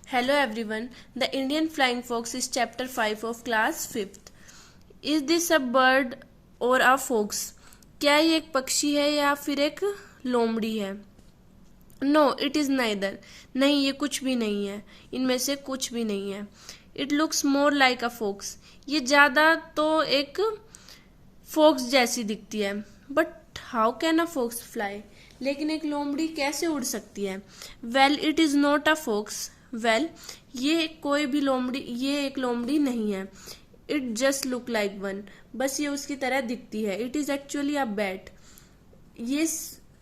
Hello everyone. The Indian flying fox is chapter 5 of class 5th. Is this a bird or a fox? क्या ये एक पक्षी है या फिर एक लोमड़ी है? No it is neither. नहीं, ये कुछ भी नहीं है. इनमें से कुछ भी नहीं है. It looks more like a fox. ये ज्यादा तो एक फोक्स जैसी दिखती है. But how can a fox fly? लेकिन एक लोमड़ी कैसे उड़ सकती है? Well it is not a fox. Well ये एक लोमड़ी नहीं है. It just look like one. बस ये उसकी तरह दिखती है. It is actually a bat. ये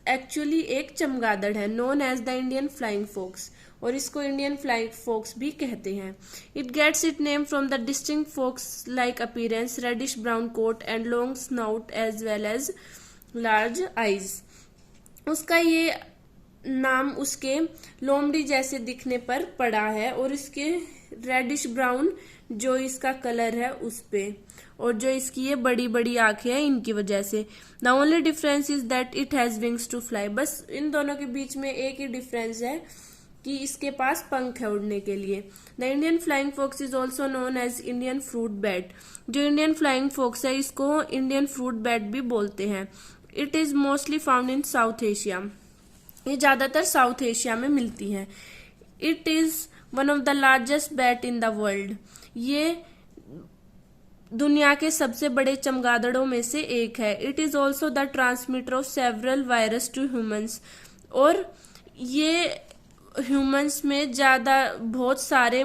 एक्चुअली एक चमगादड़ है. Known as the Indian flying focus. और इसको इंडियन फ्लाइंग फोक्स भी कहते हैं. It gets it name from the distinct fox like appearance, reddish brown coat and long snout as well as large eyes. उसका ये नाम उसके लोमड़ी जैसे दिखने पर पड़ा है और इसके रेडिश ब्राउन जो इसका कलर है उस पे, और जो इसकी ये बड़ी बड़ी आंखें हैं इनकी वजह से. The only difference is that it has wings to fly. बस इन दोनों के बीच में एक ही डिफरेंस है कि इसके पास पंख है उड़ने के लिए. The Indian flying fox is also known as Indian fruit bat. जो इंडियन फ्लाइंग फोक्स है इसको इंडियन फ्रूट बैट भी बोलते हैं. It is mostly found in South Asia. ये ज्यादातर साउथ एशिया में मिलती है. It is one of the largest bat in the world. ये दुनिया के सबसे बड़े चमगादड़ों में से एक है. It is also the transmitter of several virus to humans. और ये ह्यूमंस में बहुत सारे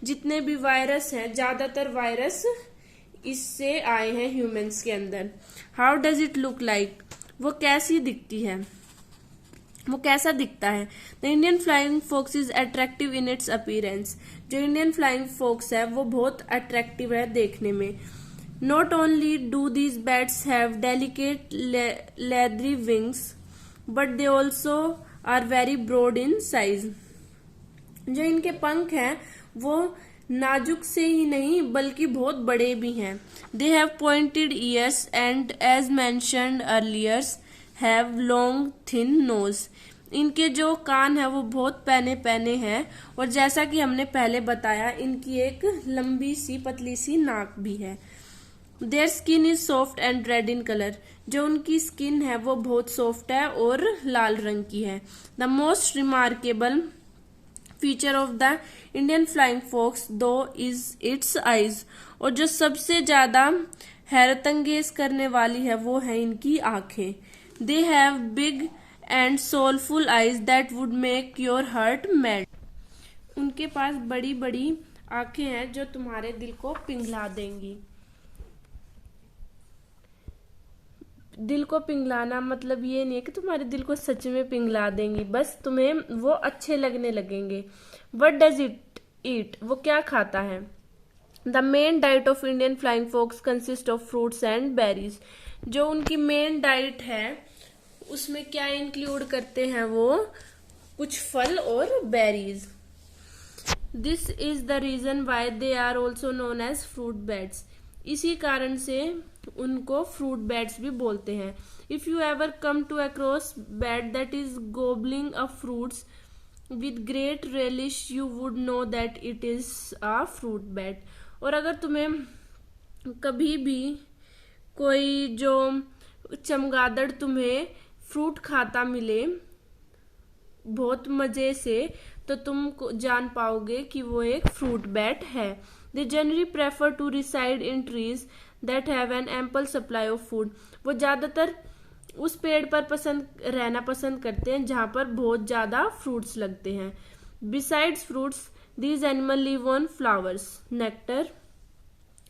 जितने भी वायरस हैं, ज्यादातर वायरस इससे आए हैं ह्यूमंस के अंदर. How does it look like? वो कैसी दिखती है? वो कैसा दिखता है? The Indian flying fox is attractive in its appearance. जो इंडियन फ्लाइंग फोक्स है वो बहुत अट्रैक्टिव है देखने में. Not only do these bats have delicate leathery wings but they also are very broad in size. जो इनके पंख हैं वो नाजुक से ही नहीं बल्कि बहुत बड़े भी हैं. They have pointed ears and as mentioned earlier have long thin nose. इनके जो कान है वो बहुत पैने पैने हैं, और जैसा कि हमने पहले बताया इनकी एक लंबी सी पतली सी नाक भी है. Their skin is soft and red in colour. जो उनकी स्किन है वो बहुत सॉफ्ट है और लाल रंग की है. The most remarkable feature of the Indian flying fox though is its eyes. और जो सबसे ज्यादा हैरतअंगेज करने वाली है वो है इनकी आंखें. They have big and soulful eyes that would make your heart melt. उनके पास बड़ी बड़ी आंखें हैं जो तुम्हारे दिल को पिघला देंगी. दिल को पिघलाना मतलब ये नहीं है कि तुम्हारे दिल को सच में पिघला देंगी, बस तुम्हें वो अच्छे लगने लगेंगे. What does it eat? वो क्या खाता है? The main diet of Indian flying fox consists of fruits and berries. जो उनकी मेन डाइट है उसमें क्या इंक्लूड करते हैं? वो कुछ फल और berries. This is the reason why they are also known as fruit bats. इसी कारण से उनको फ्रूट बैट्स भी बोलते हैं. If you ever come to across bat that is gobbling a fruits with great relish you would know that it is a fruit bat. और अगर तुम्हें कभी भी कोई जो चमगादड़ तुम्हें फ्रूट खाता मिले बहुत मजे से, तो तुम जान पाओगे कि वो एक फ्रूट बैट है. They generally prefer to reside in trees that have an ample supply of food. वो ज्यादातर उस पेड़ पर रहना पसंद करते हैं जहां पर बहुत ज्यादा फ्रूट्स लगते हैं. Besides fruits these animal live on flowers, nectar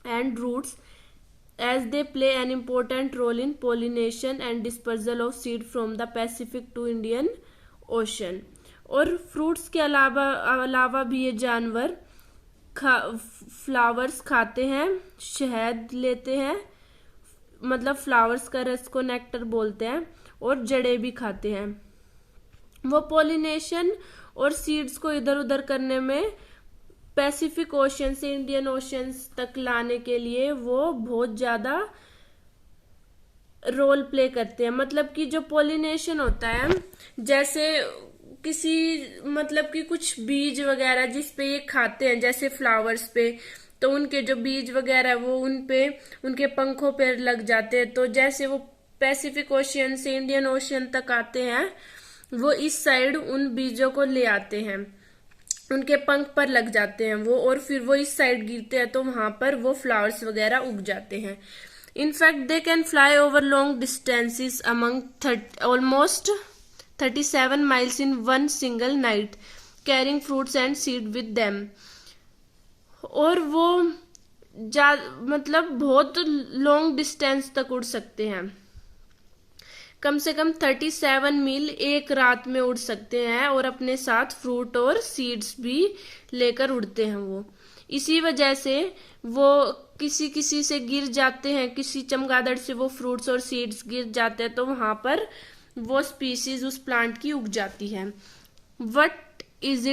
and roots as they play an important role in pollination and dispersal of seed from the Pacific to Indian Ocean. और फ्रूट्स के अलावा भी ये जानवर फ्लावर्स खाते हैं, शहद लेते हैं, फ्लावर्स का रस को नेक्टर बोलते हैं, और जड़ें भी खाते हैं. वो पॉलिनेशन और सीड्स को इधर उधर करने में पैसिफिक ओशन से इंडियन ओशन तक लाने के लिए वो बहुत ज्यादा रोल प्ले करते हैं. मतलब कि जो पॉलिनेशन होता है, जैसे किसी मतलब कि कुछ बीज वगैरह जिस पे ये खाते हैं, जैसे फ्लावर्स पे, तो उनके जो बीज वगैरह वो उन पे उनके पंखों पे लग जाते हैं। तो जैसे वो पैसिफिक ओशियन से इंडियन ओशियन तक आते हैं, वो इस साइड उन बीजों को ले आते हैं, उनके पंख पर लग जाते हैं वो, और फिर वो इस साइड गिरते हैं तो वहां पर वो फ्लावर्स वगैरह उग जाते हैं। In fact they can fly over long distances among almost 37 miles in one single night, carrying fruits and seed with them। और वो मतलब बहुत लॉन्ग डिस्टेंस तक उड़ सकते हैं, कम से कम 37 मील एक रात में उड़ सकते हैं, और अपने साथ फ्रूट और सीड्स भी लेकर उड़ते हैं वो। इसी वजह से वो किसी किसी से गिर जाते हैं, किसी चमगादड़ से वो फ्रूट्स और सीड्स गिर जाते हैं, तो वहां पर वो स्पीसीज उस प्लांट की उग जाती है। When is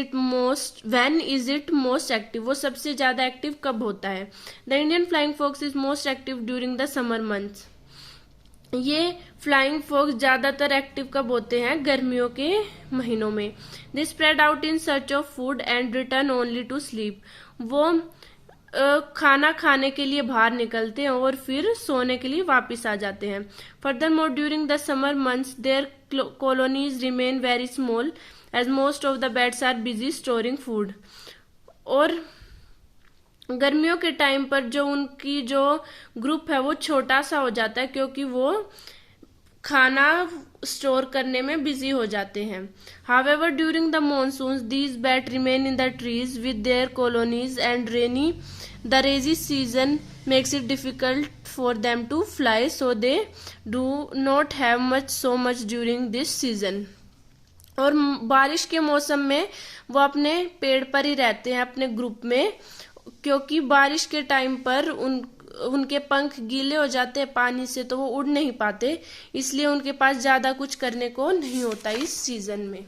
it most active, वो सबसे ज्यादा एक्टिव कब होता है? The Indian flying fox is most active during the summer months. ये फ्लाइंग फॉक्स ज्यादातर एक्टिव कब होते हैं? गर्मियों के महीनों में। They spread out in search of food and return only to sleep. वो खाना खाने के लिए बाहर निकलते हैं और फिर सोने के लिए वापस आ जाते हैं। Furthermore during the summer months their colonies remain very small as most of the birds are busy storing food. और गर्मियों के टाइम पर जो उनकी जो ग्रुप है वो छोटा सा हो जाता है, क्योंकि वो खाना स्टोर करने में बिजी हो जाते हैं। However during the monsoon these bat remain in the trees with their colonies and the rainy season makes it difficult for them to fly, so they do not have so much during this season. और बारिश के मौसम में वो अपने पेड़ पर ही रहते हैं अपने ग्रुप में, क्योंकि बारिश के टाइम पर उनके पंख गीले हो जाते हैं पानी से, तो वो उड़ नहीं पाते, इसलिए उनके पास ज्यादा कुछ करने को नहीं होता इस सीजन में।